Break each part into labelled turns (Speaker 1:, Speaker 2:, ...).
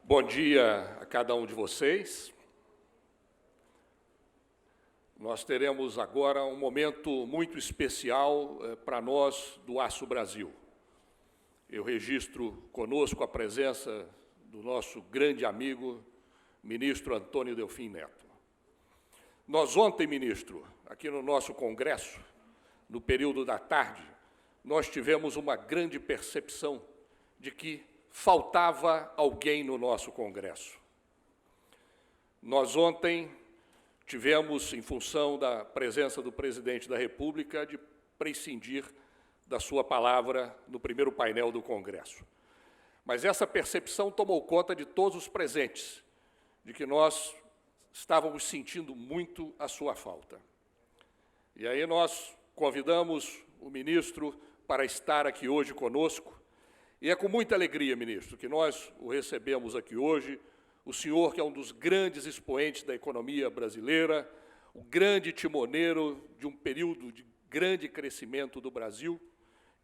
Speaker 1: Bom dia a cada um de vocês. Nós teremos agora um momento muito especial para nós do Aço Brasil. Eu registro conosco a presença do nosso grande amigo, ministro Antônio Delfim Neto. Nós ontem, ministro, aqui no nosso congresso, no período da tarde, nós tivemos uma grande percepção de que faltava alguém no nosso congresso. Nós ontem tivemos, em função da presença do presidente da República, de prescindir da sua palavra no primeiro painel do congresso. Mas essa percepção tomou conta de todos os presentes, de que nós estávamos sentindo muito a sua falta. E aí nós convidamos o ministro para estar aqui hoje conosco. E é com muita alegria, ministro, que nós o recebemos aqui hoje, o senhor que é um dos grandes expoentes da economia brasileira, o grande timoneiro de um período de grande crescimento do Brasil,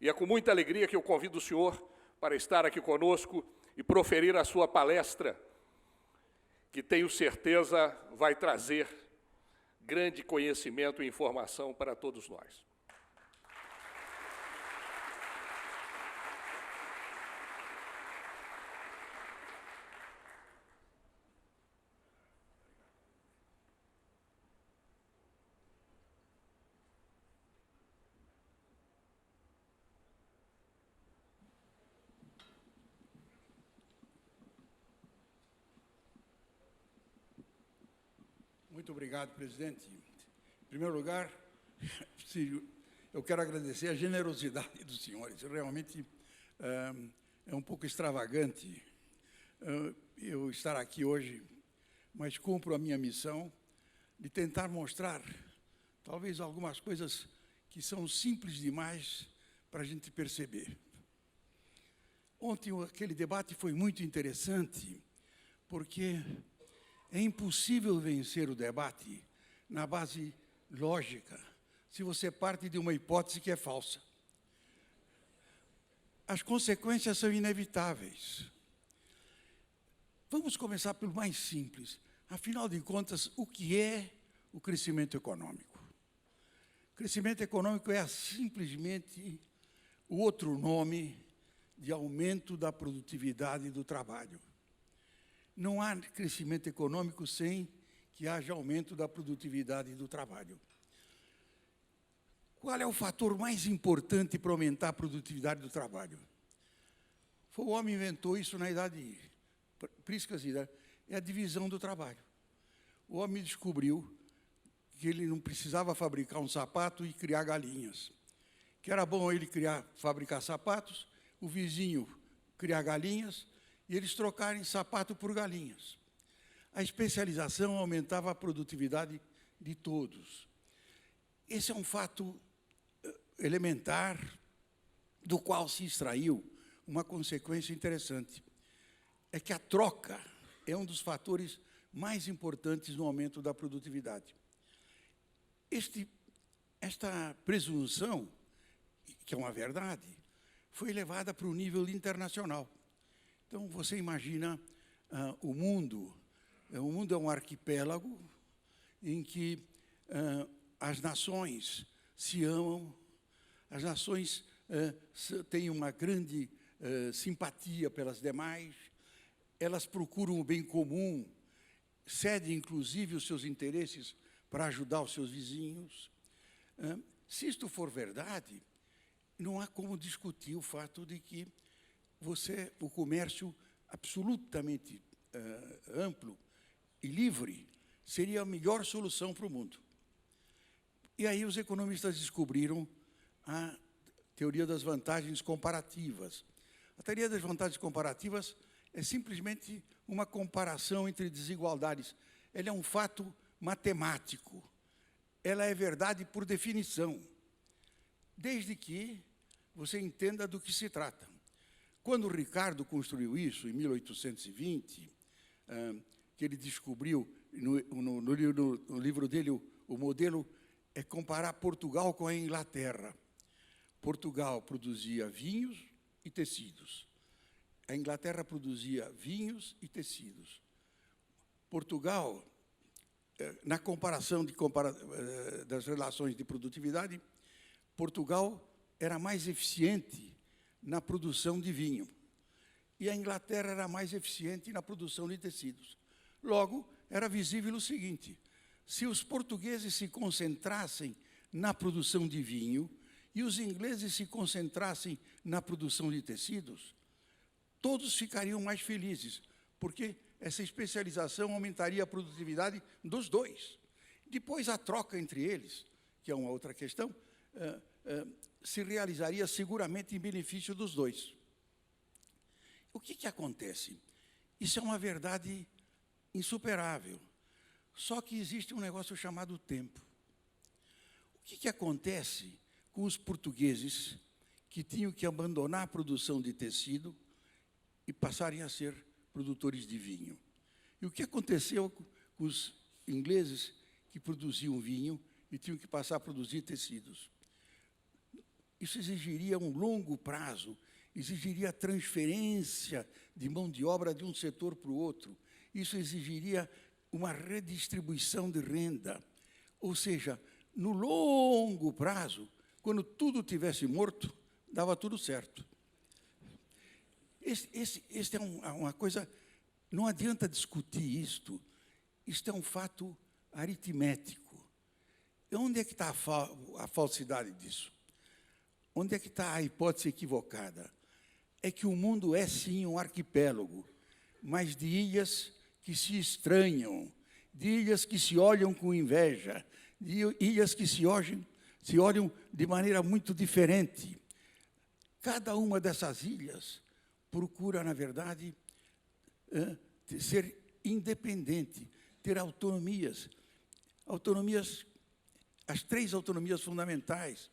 Speaker 1: e é com muita alegria que eu convido o senhor para estar aqui conosco e proferir a sua palestra, que tenho certeza vai trazer grande conhecimento e informação para todos nós.
Speaker 2: Muito obrigado, presidente. Em primeiro lugar, eu quero agradecer a generosidade dos senhores. Realmente é um pouco extravagante eu estar aqui hoje, mas cumpro a minha missão de tentar mostrar, talvez, algumas coisas que são simples demais para a gente perceber. Ontem, aquele debate foi muito interessante, porque é impossível vencer o debate na base lógica, se você parte de uma hipótese que é falsa. As consequências são inevitáveis. Vamos começar pelo mais simples. Afinal de contas, o que é o crescimento econômico? O crescimento econômico é simplesmente o outro nome de aumento da produtividade do trabalho. Não há crescimento econômico sem que haja aumento da produtividade do trabalho. Qual é o fator mais importante para aumentar a produtividade do trabalho? Foi o homem que inventou isso na idade príscila, é a divisão do trabalho. O homem descobriu que ele não precisava fabricar um sapato e criar galinhas. Que era bom ele fabricar sapatos, o vizinho criar galinhas, e eles trocarem sapato por galinhas. A especialização aumentava a produtividade de todos. Esse é um fato elementar do qual se extraiu uma consequência interessante. É que a troca é um dos fatores mais importantes no aumento da produtividade. Esta presunção, que é uma verdade, foi levada para o nível internacional. Então, você imagina o mundo é um arquipélago em que as nações se amam, as nações têm uma grande simpatia pelas demais, elas procuram o bem comum, cedem, inclusive, os seus interesses para ajudar os seus vizinhos. Se isto for verdade, não há como discutir o fato de que o comércio absolutamente amplo e livre seria a melhor solução para o mundo. E aí os economistas descobriram a teoria das vantagens comparativas. A teoria das vantagens comparativas é simplesmente uma comparação entre desigualdades. Ela é um fato matemático. Ela é verdade por definição, desde que você entenda do que se trata. Quando o Ricardo construiu isso, em 1820, que ele descobriu, no livro dele, o modelo é comparar Portugal com a Inglaterra. Portugal produzia vinhos e tecidos. a Inglaterra produzia vinhos e tecidos. Portugal, na comparação das relações de produtividade, Portugal era mais eficiente na produção de vinho e a Inglaterra era mais eficiente na produção de tecidos. Logo, era visível o seguinte: se os portugueses se concentrassem na produção de vinho e os ingleses se concentrassem na produção de tecidos, todos ficariam mais felizes, porque essa especialização aumentaria a produtividade dos dois. Depois, a troca entre eles, que é uma outra questão, se realizaria seguramente em benefício dos dois. O que acontece? Isso é uma verdade insuperável. Só que existe um negócio chamado tempo. O que acontece com os portugueses que tinham que abandonar a produção de tecido e passarem a ser produtores de vinho? E o que aconteceu com os ingleses que produziam vinho e tinham que passar a produzir tecidos? Isso exigiria um longo prazo, exigiria transferência de mão de obra de um setor para o outro, isso exigiria uma redistribuição de renda. Ou seja, no longo prazo, quando tudo tivesse morto, dava tudo certo. Este é uma coisa, não adianta discutir isto, isto é um fato aritmético. E onde é que está a falsidade disso? Onde é que está a hipótese equivocada? É que o mundo é, sim, um arquipélago, mas de ilhas que se estranham, de ilhas que se olham com inveja, de ilhas que se olham de maneira muito diferente. Cada uma dessas ilhas procura, na verdade, ser independente, ter autonomias. Autonomias, as 3 autonomias fundamentais: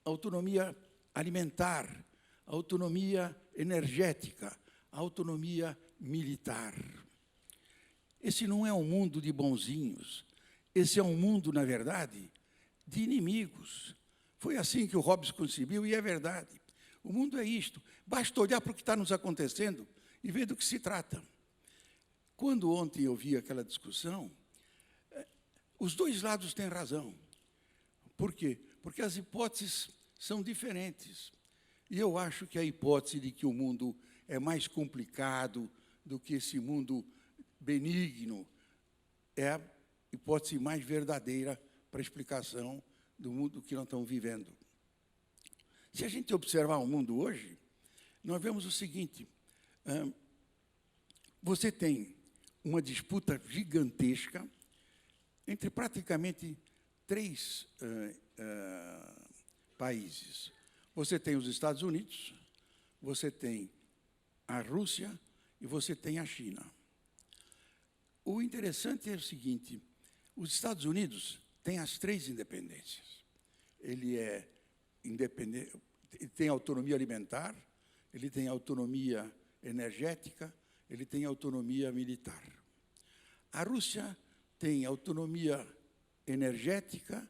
Speaker 2: a autonomia alimentar, a autonomia energética, a autonomia militar. Esse não é um mundo de bonzinhos, esse é um mundo, na verdade, de inimigos. Foi assim que o Hobbes concebeu, e é verdade. O mundo é isto. Basta olhar para o que está nos acontecendo e ver do que se trata. Quando ontem eu vi aquela discussão, os dois lados têm razão. Por quê? Porque as hipóteses são diferentes. E eu acho que a hipótese de que o mundo é mais complicado do que esse mundo benigno é a hipótese mais verdadeira para a explicação do mundo que nós estamos vivendo. Se a gente observar o mundo hoje, nós vemos o seguinte: você tem uma disputa gigantesca entre praticamente 3 países. Você tem os Estados Unidos, você tem a Rússia e você tem a China. O interessante é o seguinte: os Estados Unidos têm as 3 independências. Ele é independente, tem autonomia alimentar, ele tem autonomia energética, ele tem autonomia militar. A Rússia tem autonomia energética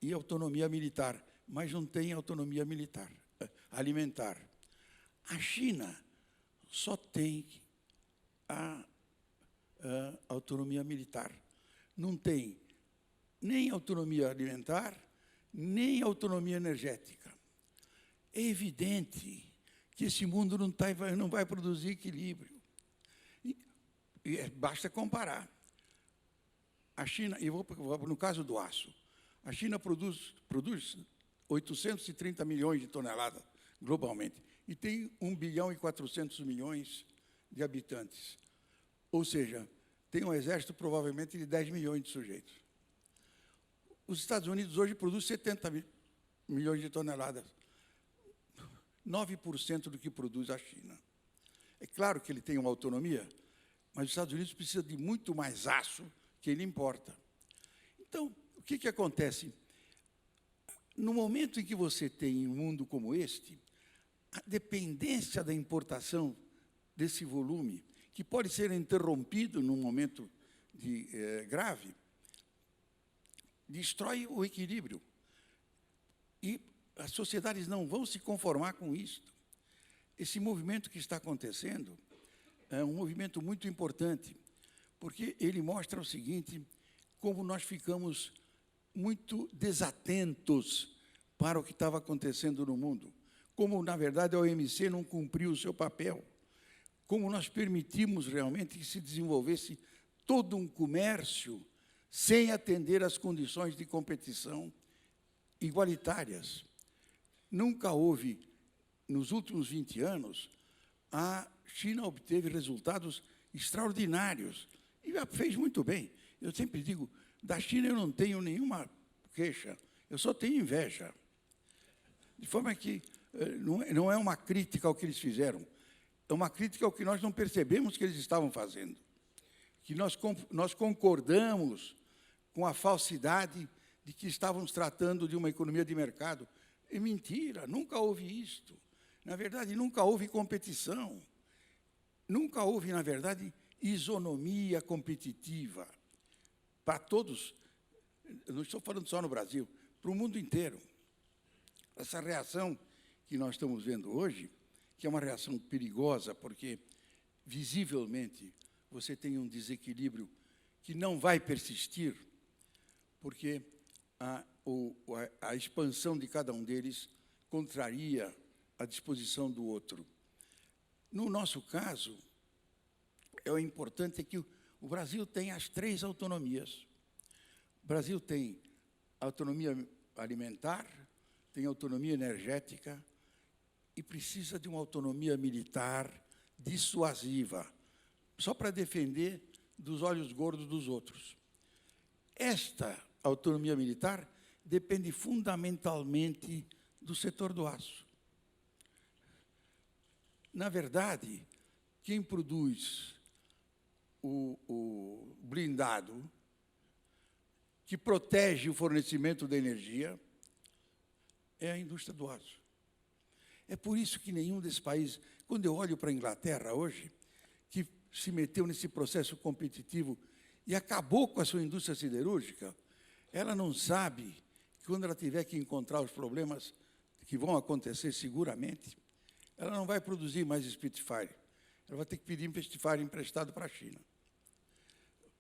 Speaker 2: e autonomia militar, mas não tem autonomia alimentar. A China só tem a autonomia militar. Não tem nem autonomia alimentar, nem autonomia energética. É evidente que esse mundo não vai produzir equilíbrio. Basta comparar. A China, e vou no caso do aço, a China produz 830 milhões de toneladas globalmente e tem 1 bilhão e 400 milhões de habitantes. Ou seja, tem um exército provavelmente de 10 milhões de sujeitos. Os Estados Unidos hoje produzem 70 milhões de toneladas, 9% do que produz a China. É claro que ele tem uma autonomia, mas os Estados Unidos precisam de muito mais aço que ele importa. Então, o que acontece? No momento em que você tem um mundo como este, a dependência da importação desse volume, que pode ser interrompido num momento grave, destrói o equilíbrio. E as sociedades não vão se conformar com isto. esse movimento que está acontecendo é um movimento muito importante, porque ele mostra o seguinte, como nós ficamos muito desatentos para o que estava acontecendo no mundo, como, na verdade, a OMC não cumpriu o seu papel, como nós permitimos realmente que se desenvolvesse todo um comércio sem atender às condições de competição igualitárias. Nunca houve, nos últimos 20 anos, a China obteve resultados extraordinários e fez muito bem. Eu sempre digo, da China eu não tenho nenhuma queixa, eu só tenho inveja. De forma que não é uma crítica ao que eles fizeram, é uma crítica ao que nós não percebemos que eles estavam fazendo, que nós concordamos com a falsidade de que estávamos tratando de uma economia de mercado. É mentira, nunca houve isto. Na verdade, nunca houve competição. Nunca houve, na verdade, isonomia competitiva. Para todos, eu não estou falando só no Brasil, para o mundo inteiro. Essa reação que nós estamos vendo hoje, que é uma reação perigosa, porque, visivelmente, você tem um desequilíbrio que não vai persistir, porque a expansão de cada um deles contraria a disposição do outro. No nosso caso, o importante é que o Brasil tem as 3 autonomias. O Brasil tem autonomia alimentar, tem autonomia energética e precisa de uma autonomia militar dissuasiva, só para defender dos olhos gordos dos outros. Esta autonomia militar depende fundamentalmente do setor do aço. Na verdade, quem produz o blindado, que protege o fornecimento da energia, é a indústria do aço. É por isso que nenhum desses países, quando eu olho para a Inglaterra hoje, que se meteu nesse processo competitivo e acabou com a sua indústria siderúrgica, ela não sabe que quando ela tiver que encontrar os problemas que vão acontecer seguramente, ela não vai produzir mais Spitfire. Ela vai ter que pedir Spitfire emprestado para a China.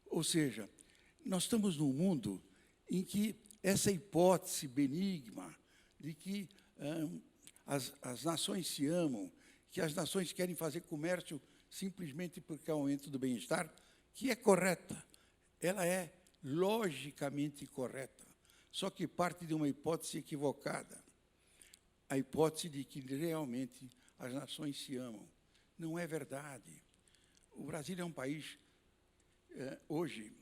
Speaker 2: Ou seja, nós estamos num mundo em que essa hipótese benigna de que as nações se amam, que as nações querem fazer comércio simplesmente porque é o aumento do bem-estar, que é correta. Ela é logicamente correta, só que parte de uma hipótese equivocada. A hipótese de que realmente as nações se amam. Não é verdade. O Brasil é um país, hoje,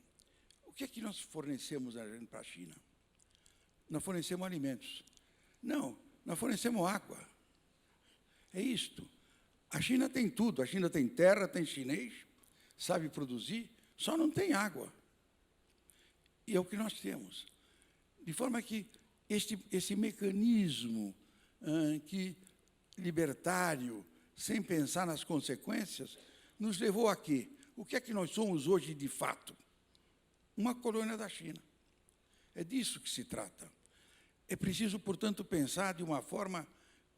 Speaker 2: o que é que nós fornecemos para a China? Nós fornecemos alimentos. Não, nós fornecemos água. É isto. A China tem tudo. A China tem terra, tem chinês, sabe produzir, só não tem água. E é o que nós temos. De forma que esse mecanismo libertário, sem pensar nas consequências, nos levou a quê? O que é que nós somos hoje, de fato? Uma colônia da China. É disso que se trata. É preciso, portanto, pensar de uma forma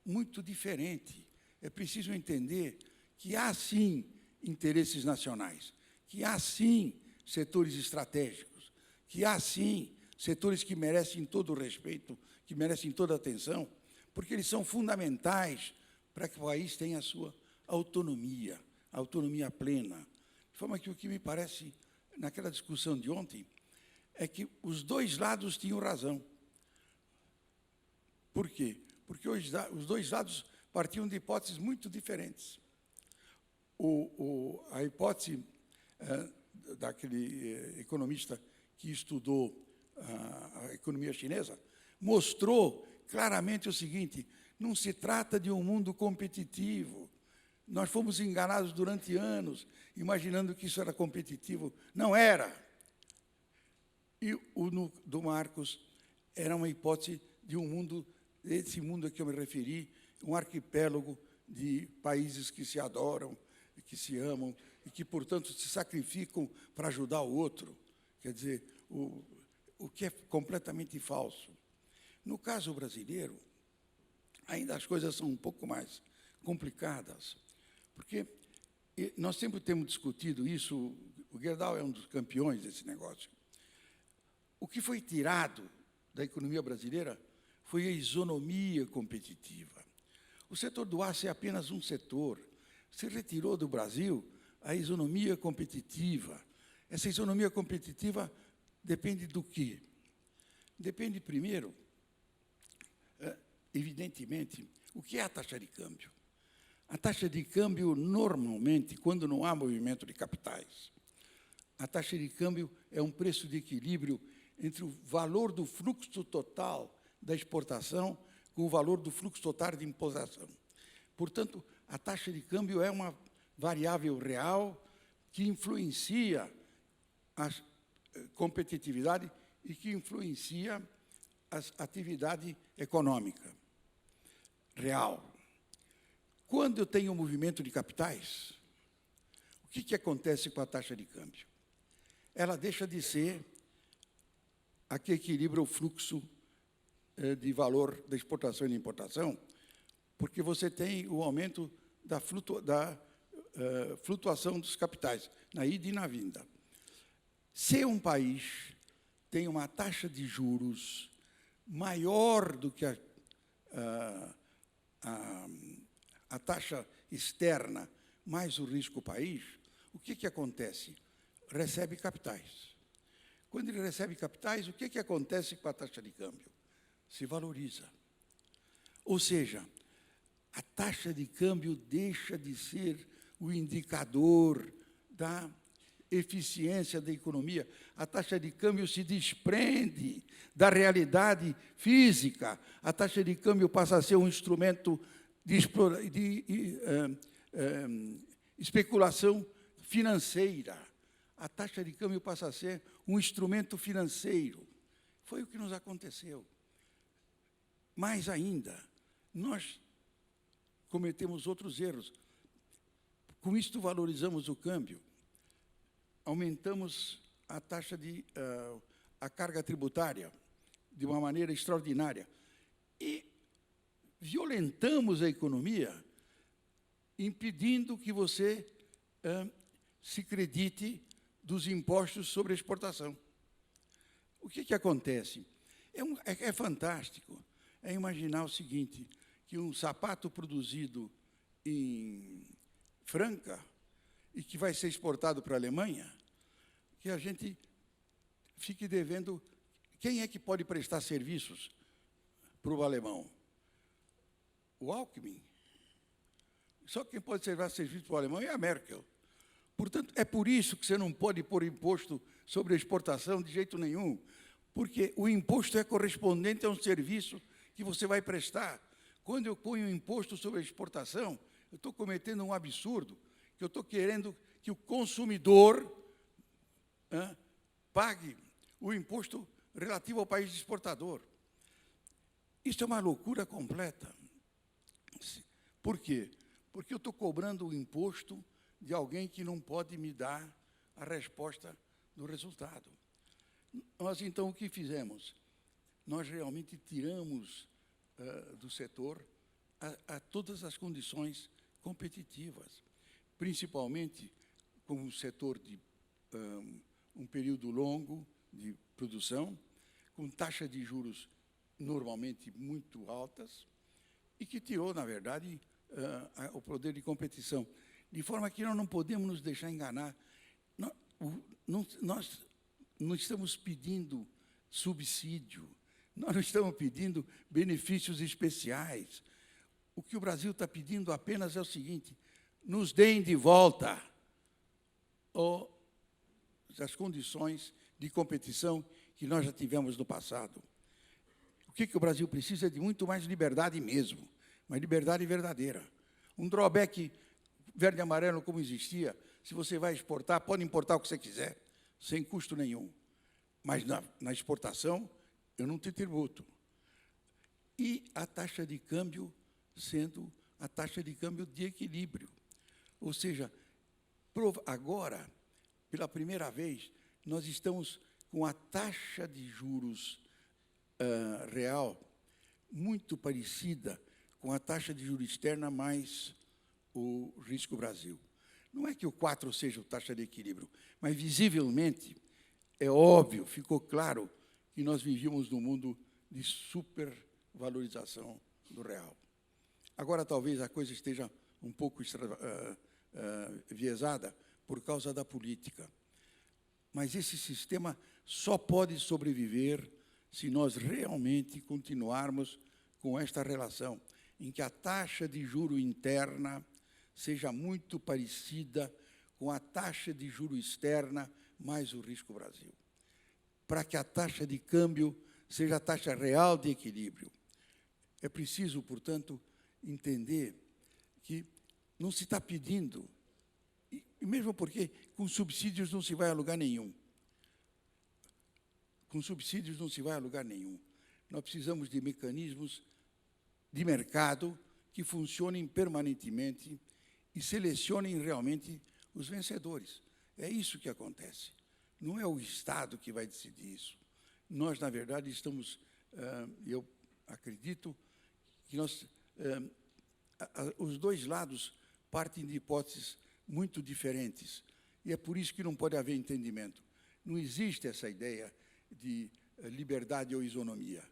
Speaker 2: muito diferente. É preciso entender que há, sim, interesses nacionais, que há, sim, setores estratégicos, que há, sim, setores que merecem todo o respeito, que merecem toda a atenção, porque eles são fundamentais para que o país tenha a sua autonomia plena. De forma que o que me parece, naquela discussão de ontem, é que os dois lados tinham razão. Por quê? Porque os dois lados partiam de hipóteses muito diferentes. A hipótese daquele economista que estudou a economia chinesa mostrou claramente o seguinte: não se trata de um mundo competitivo. Nós fomos enganados durante anos, imaginando que isso era competitivo. Não era. E o do Marcos era uma hipótese de um mundo, desse mundo a que eu me referi, um arquipélago de países que se adoram, que se amam e que, portanto, se sacrificam para ajudar o outro. Quer dizer, o que é completamente falso. No caso brasileiro, ainda as coisas são um pouco mais complicadas, porque nós sempre temos discutido isso, o Gerdau é um dos campeões desse negócio. O que foi tirado da economia brasileira foi a isonomia competitiva. O setor do aço é apenas um setor. Se retirou do Brasil a isonomia competitiva. Essa isonomia competitiva depende do quê? Depende, primeiro, evidentemente, o que é a taxa de câmbio? A taxa de câmbio, normalmente, quando não há movimento de capitais, a taxa de câmbio é um preço de equilíbrio entre o valor do fluxo total da exportação com o valor do fluxo total de importação. Portanto, a taxa de câmbio é uma variável real que influencia a competitividade e que influencia a atividade econômica real. Quando eu tenho um movimento de capitais, o que acontece com a taxa de câmbio? Ela deixa de ser a que equilibra o fluxo de valor da exportação e da importação, porque você tem o aumento da flutuação dos capitais, na ida e na vinda. Se um país tem uma taxa de juros maior do que a taxa externa mais o risco país, o que acontece? Recebe capitais. Quando ele recebe capitais, o que acontece com a taxa de câmbio? Se valoriza. Ou seja, a taxa de câmbio deixa de ser o indicador da eficiência da economia. A taxa de câmbio se desprende da realidade física. A taxa de câmbio passa a ser um instrumento de especulação financeira. A taxa de câmbio passa a ser um instrumento financeiro. Foi o que nos aconteceu. Mais ainda, nós cometemos outros erros. Com isto, valorizamos o câmbio, aumentamos a taxa a carga tributária de uma maneira extraordinária e violentamos a economia, impedindo que você se credite dos impostos sobre a exportação. O que acontece? É fantástico. É imaginar o seguinte, que um sapato produzido em Franca e que vai ser exportado para a Alemanha, que a gente fique devendo. Quem é que pode prestar serviços para o alemão? O Alckmin. Só quem pode prestar serviço para o alemão é a Merkel. Portanto, é por isso que você não pode pôr imposto sobre a exportação de jeito nenhum, porque o imposto é correspondente a um serviço que você vai prestar. Quando eu ponho um imposto sobre a exportação, eu estou cometendo um absurdo, que eu estou querendo que o consumidor pague o imposto relativo ao país exportador. Isso é uma loucura completa. Por quê? Porque eu estou cobrando o imposto de alguém que não pode me dar a resposta do resultado. Nós, então, o que fizemos? Nós realmente tiramos do setor a todas as condições competitivas, principalmente com o setor de um período longo de produção, com taxas de juros normalmente muito altas, e que tirou, na verdade, o poder de competição. De forma que nós não podemos nos deixar enganar. Nós não estamos pedindo subsídio, nós não estamos pedindo benefícios especiais. O que o Brasil está pedindo apenas é o seguinte: nos deem de volta as condições de competição que nós já tivemos no passado. O que o Brasil precisa é de muito mais liberdade mesmo, uma liberdade verdadeira. Um drawback verde e amarelo como existia, se você vai exportar, pode importar o que você quiser, sem custo nenhum. Mas na exportação, eu não te tributo. E a taxa de câmbio sendo a taxa de câmbio de equilíbrio. Ou seja, agora, pela primeira vez, nós estamos com a taxa de juros real muito parecida com a taxa de juros externa mais o risco Brasil. Não é que o 4 seja a taxa de equilíbrio, mas, visivelmente, é óbvio, ficou claro que nós vivíamos num mundo de supervalorização do real. Agora, talvez, a coisa esteja um pouco viesada por causa da política. Mas esse sistema só pode sobreviver se nós realmente continuarmos com esta relação, em que a taxa de juro interna seja muito parecida com a taxa de juro externa mais o risco Brasil, para que a taxa de câmbio seja a taxa real de equilíbrio. É preciso, portanto, entender que não se está pedindo, e mesmo porque com subsídios não se vai a lugar nenhum. Com subsídios não se vai a lugar nenhum. Nós precisamos de mecanismos de mercado que funcionem permanentemente e selecionem realmente os vencedores. É isso que acontece. Não é o Estado que vai decidir isso. Nós, na verdade, estamos, eu acredito, que nós, os dois lados partem de hipóteses muito diferentes. E é por isso que não pode haver entendimento. Não existe essa ideia de liberdade ou isonomia.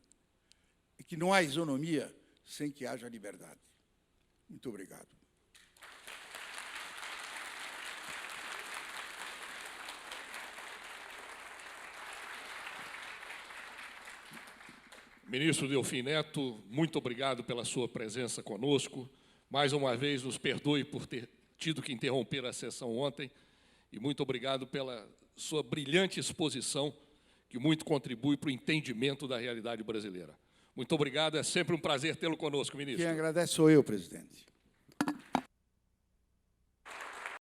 Speaker 2: É que não há isonomia sem que haja liberdade. Muito obrigado.
Speaker 1: Ministro Delfim Neto, muito obrigado pela sua presença conosco. Mais uma vez, nos perdoe por ter tido que interromper a sessão ontem e muito obrigado pela sua brilhante exposição, que muito contribui para o entendimento da realidade brasileira. Muito obrigado, é sempre um prazer tê-lo conosco, ministro.
Speaker 2: Quem agradece sou eu, presidente.